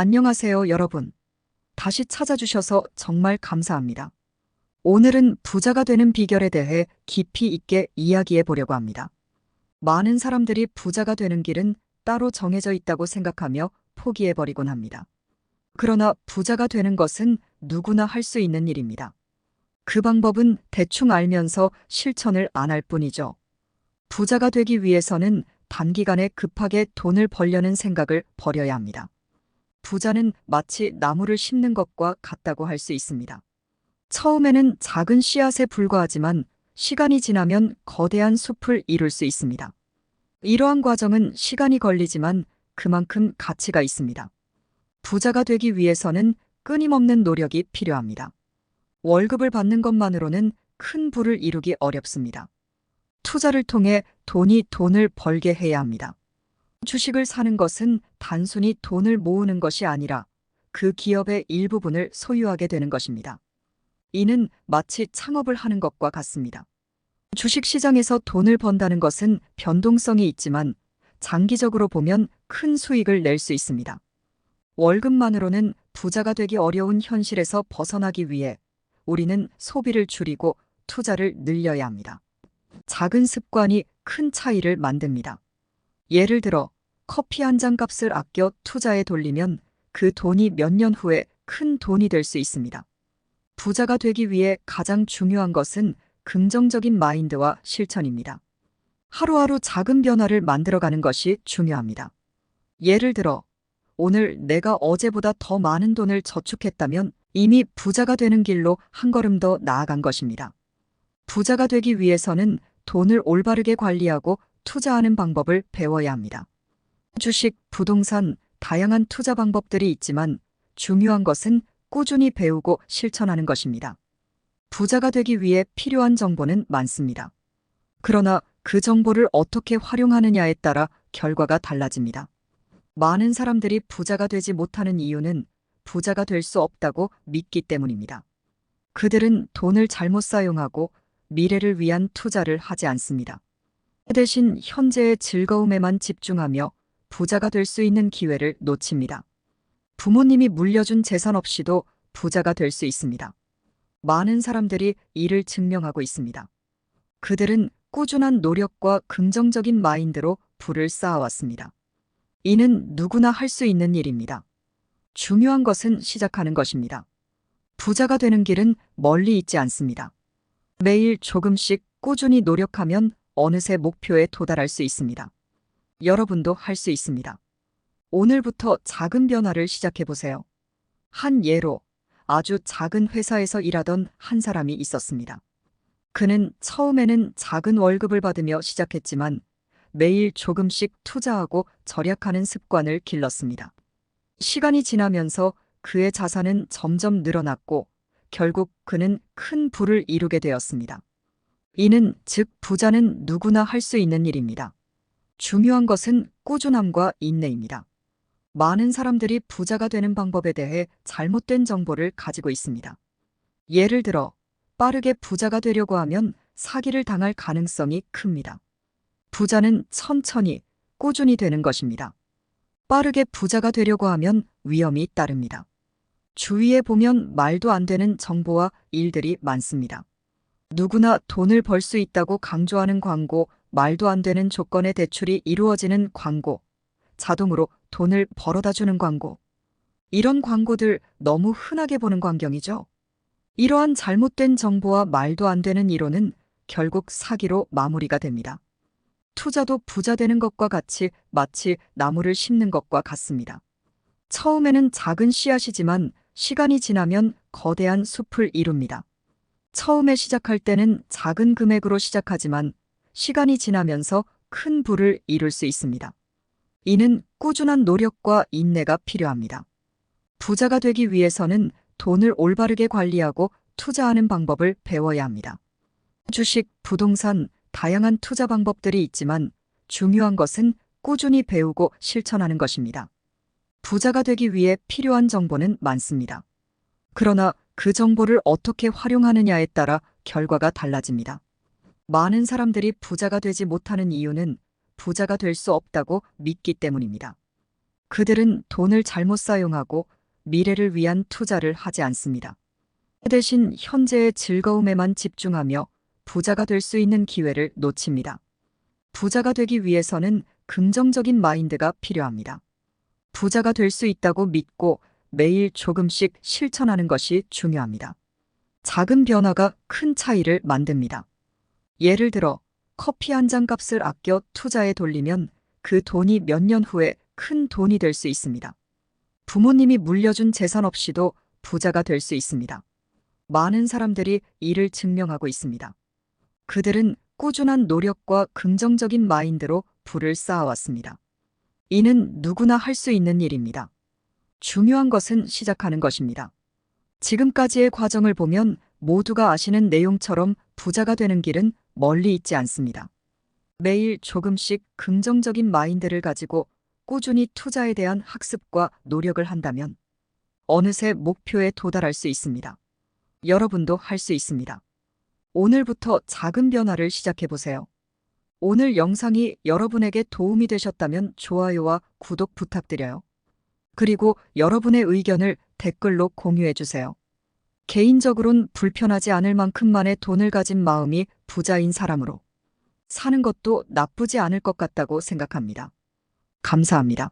안녕하세요, 여러분. 다시 찾아주셔서 정말 감사합니다. 오늘은 부자가 되는 비결에 대해 깊이 있게 이야기해 보려고 합니다. 많은 사람들이 부자가 되는 길은 따로 정해져 있다고 생각하며 포기해 버리곤 합니다. 그러나 부자가 되는 것은 누구나 할 수 있는 일입니다. 그 방법은 대충 알면서 실천을 안 할 뿐이죠. 부자가 되기 위해서는 단기간에 급하게 돈을 벌려는 생각을 버려야 합니다. 부자는 마치 나무를 심는 것과 같다고 할 수 있습니다. 처음에는 작은 씨앗에 불과하지만 시간이 지나면 거대한 숲을 이룰 수 있습니다. 이러한 과정은 시간이 걸리지만 그만큼 가치가 있습니다. 부자가 되기 위해서는 끊임없는 노력이 필요합니다. 월급을 받는 것만으로는 큰 부를 이루기 어렵습니다. 투자를 통해 돈이 돈을 벌게 해야 합니다. 주식을 사는 것은 단순히 돈을 모으는 것이 아니라 그 기업의 일부분을 소유하게 되는 것입니다. 이는 마치 창업을 하는 것과 같습니다. 주식 시장에서 돈을 번다는 것은 변동성이 있지만 장기적으로 보면 큰 수익을 낼 수 있습니다. 월급만으로는 부자가 되기 어려운 현실에서 벗어나기 위해 우리는 소비를 줄이고 투자를 늘려야 합니다. 작은 습관이 큰 차이를 만듭니다. 예를 들어 커피 한 잔 값을 아껴 투자에 돌리면 그 돈이 몇 년 후에 큰 돈이 될 수 있습니다. 부자가 되기 위해 가장 중요한 것은 긍정적인 마인드와 실천입니다. 하루하루 작은 변화를 만들어가는 것이 중요합니다. 예를 들어 오늘 내가 어제보다 더 많은 돈을 저축했다면 이미 부자가 되는 길로 한 걸음 더 나아간 것입니다. 부자가 되기 위해서는 돈을 올바르게 관리하고 투자하는 방법을 배워야 합니다. 주식, 부동산, 다양한 투자 방법들이 있지만 중요한 것은 꾸준히 배우고 실천하는 것입니다. 부자가 되기 위해 필요한 정보는 많습니다. 그러나 그 정보를 어떻게 활용하느냐에 따라 결과가 달라집니다. 많은 사람들이 부자가 되지 못하는 이유는 부자가 될 수 없다고 믿기 때문입니다. 그들은 돈을 잘못 사용하고 미래를 위한 투자를 하지 않습니다. 대신 현재의 즐거움에만 집중하며 부자가 될 수 있는 기회를 놓칩니다. 부모님이 물려준 재산 없이도 부자가 될 수 있습니다. 많은 사람들이 이를 증명하고 있습니다. 그들은 꾸준한 노력과 긍정적인 마인드로 부를 쌓아왔습니다. 이는 누구나 할 수 있는 일입니다. 중요한 것은 시작하는 것입니다. 부자가 되는 길은 멀리 있지 않습니다. 매일 조금씩 꾸준히 노력하면 어느새 목표에 도달할 수 있습니다. 여러분도 할 수 있습니다. 오늘부터 작은 변화를 시작해 보세요. 한 예로 아주 작은 회사에서 일하던 한 사람이 있었습니다. 그는 처음에는 작은 월급을 받으며 시작했지만 매일 조금씩 투자하고 절약하는 습관을 길렀습니다. 시간이 지나면서 그의 자산은 점점 늘어났고 결국 그는 큰 부를 이루게 되었습니다. 이는 즉 부자는 누구나 할 수 있는 일입니다. 중요한 것은 꾸준함과 인내입니다. 많은 사람들이 부자가 되는 방법에 대해 잘못된 정보를 가지고 있습니다. 예를 들어 빠르게 부자가 되려고 하면 사기를 당할 가능성이 큽니다. 부자는 천천히 꾸준히 되는 것입니다. 빠르게 부자가 되려고 하면 위험이 따릅니다. 주위에 보면 말도 안 되는 정보와 일들이 많습니다. 누구나 돈을 벌 수 있다고 강조하는 광고, 말도 안 되는 조건의 대출이 이루어지는 광고, 자동으로 돈을 벌어다 주는 광고. 이런 광고들 너무 흔하게 보는 광경이죠. 이러한 잘못된 정보와 말도 안 되는 이론은 결국 사기로 마무리가 됩니다. 투자도 부자 되는 것과 같이 마치 나무를 심는 것과 같습니다. 처음에는 작은 씨앗이지만 시간이 지나면 거대한 숲을 이룹니다. 처음에 시작할 때는 작은 금액으로 시작하지만 시간이 지나면서 큰 부를 이룰 수 있습니다. 이는 꾸준한 노력과 인내가 필요합니다. 부자가 되기 위해서는 돈을 올바르게 관리하고 투자하는 방법을 배워야 합니다. 주식, 부동산, 다양한 투자 방법들이 있지만 중요한 것은 꾸준히 배우고 실천하는 것입니다. 부자가 되기 위해 필요한 정보는 많습니다. 그러나 그 정보를 어떻게 활용하느냐에 따라 결과가 달라집니다. 많은 사람들이 부자가 되지 못하는 이유는 부자가 될 수 없다고 믿기 때문입니다. 그들은 돈을 잘못 사용하고 미래를 위한 투자를 하지 않습니다. 대신 현재의 즐거움에만 집중하며 부자가 될 수 있는 기회를 놓칩니다. 부자가 되기 위해서는 긍정적인 마인드가 필요합니다. 부자가 될 수 있다고 믿고 매일 조금씩 실천하는 것이 중요합니다. 작은 변화가 큰 차이를 만듭니다. 예를 들어 커피 한 잔 값을 아껴 투자에 돌리면 그 돈이 몇 년 후에 큰 돈이 될 수 있습니다. 부모님이 물려준 재산 없이도 부자가 될 수 있습니다. 많은 사람들이 이를 증명하고 있습니다. 그들은 꾸준한 노력과 긍정적인 마인드로 부를 쌓아왔습니다. 이는 누구나 할 수 있는 일입니다. 중요한 것은 시작하는 것입니다. 지금까지의 과정을 보면 모두가 아시는 내용처럼 부자가 되는 길은 멀리 있지 않습니다. 매일 조금씩 긍정적인 마인드를 가지고 꾸준히 투자에 대한 학습과 노력을 한다면 어느새 목표에 도달할 수 있습니다. 여러분도 할 수 있습니다. 오늘부터 작은 변화를 시작해 보세요. 오늘 영상이 여러분에게 도움이 되셨다면 좋아요와 구독 부탁드려요. 그리고 여러분의 의견을 댓글로 공유해 주세요. 개인적으론 불편하지 않을 만큼만의 돈을 가진 마음이 부자인 사람으로 사는 것도 나쁘지 않을 것 같다고 생각합니다. 감사합니다.